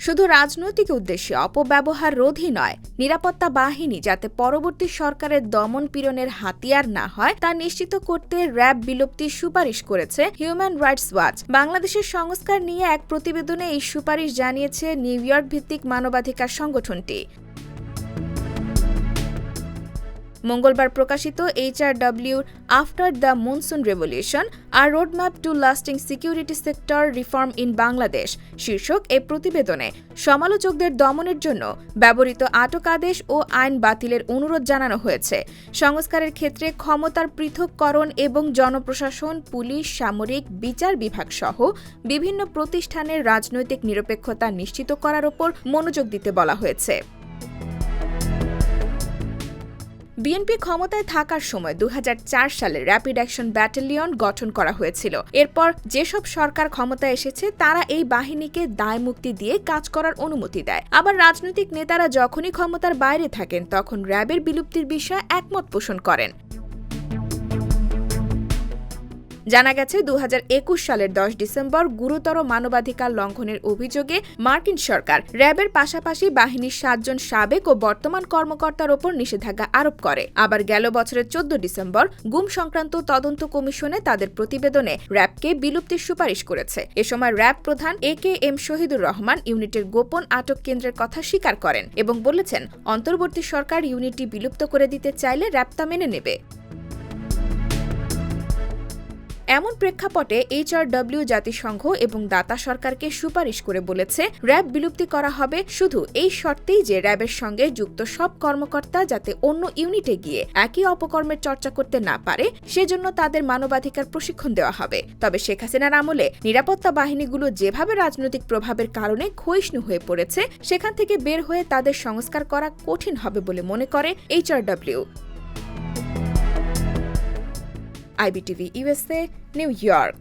শুধু রাজনৈতিক উদ্দেশ্যে অপব্যবহার রোধই নয়, নিরাপত্তা বাহিনী যাতে পরবর্তী সরকারের দমন পীড়নের হাতিয়ার না হয় তা নিশ্চিত করতে র্যাব বিলুপ্তির সুপারিশ করেছে হিউম্যান রাইটস ওয়াচ। বাংলাদেশের সংস্কার নিয়ে এক প্রতিবেদনে এই সুপারিশ জানিয়েছে নিউ ইয়র্ক ভিত্তিক মানবাধিকার সংগঠনটি। মঙ্গলবার প্রকাশিত HRW after the monsoon revolution a roadmap to lasting security sector reform in Bangladesh শীর্ষক এই প্রতিবেদনে সমালোচকদের দমনের জন্য ব্যবহৃত আটক আদেশ ও আইন বাতিলের অনুরোধ জানানো হয়েছে। সংস্কারের ক্ষেত্রে ক্ষমতার পৃথককরণ এবং জনপ্রশাসন, পুলিশ, সামরিক, বিচার বিভাগ সহ বিভিন্ন প্রতিষ্ঠানের রাজনৈতিক নিরপেক্ষতা নিশ্চিত করার ওপর মনোযোগ দিতে বলা হয়েছে। বিএনপি ক্ষমতায় থাকার সময় 2004 সালে র্যাপিড অ্যাকশন ব্যাটালিয়ন গঠন করা হয়েছিল। এরপর যেসব সরকার ক্ষমতায় এসেছে তারা এই বাহিনীকে দায়মুক্তি দিয়ে কাজ করার অনুমতি দেয়। আবার রাজনৈতিক নেতারা যখনই ক্ষমতার বাইরে থাকেন তখন র্যাবের বিলুপ্তির বিষয়ে একমত পোষণ করেন। জানা গেছে 2021 সালের 10 ডিসেম্বর গুরুতর মানবাধিকার লঙ্ঘনের অভিযোগে মার্কিন সরকার র্যাবের পাশাপাশি বাহিনীর 7 জন সাবেক ও বর্তমান কর্মকর্তার ওপর নিষেধাজ্ঞা আরোপ করে। আবার গেল বছরের 14 ডিসেম্বর গুম সংক্রান্ত তদন্ত কমিশনে তাদের প্রতিবেদনে র্যাবকে বিলুপ্তির সুপারিশ করেছে। এ সময় র্যাব প্রধান AKM শহীদুর রহমান ইউনিটের গোপন আটক কেন্দ্রের কথা স্বীকার করেন এবং বলেছেন অন্তর্বর্তী সরকার ইউনিটটি বিলুপ্ত করে দিতে চাইলে র্যাব তা মেনে নেবে। এমন প্রেক্ষাপটে HRW জাতিসংঘ এবং দাতা সরকারকে সুপারিশ করে বলেছে র্যাব বিলুপ্তি করা হবে শুধু এই শর্তেই যে র্যাবের সঙ্গে যুক্ত সব কর্মকর্তা যাতে অন্য ইউনিটে গিয়ে একই অপকর্মের চর্চা করতে না পারে সেজন্য তাদের মানবাধিকার প্রশিক্ষণ দেওয়া হবে। তবে শেখ হাসিনার আমলে নিরাপত্তা বাহিনীগুলো যেভাবে রাজনৈতিক প্রভাবের কারণে ক্ষয়িষ্ণু হয়ে পড়েছে সেখান থেকে বের হয়ে তাদের সংস্কার করা কঠিন হবে বলে মনে করে HRW। IBTV USA, New York।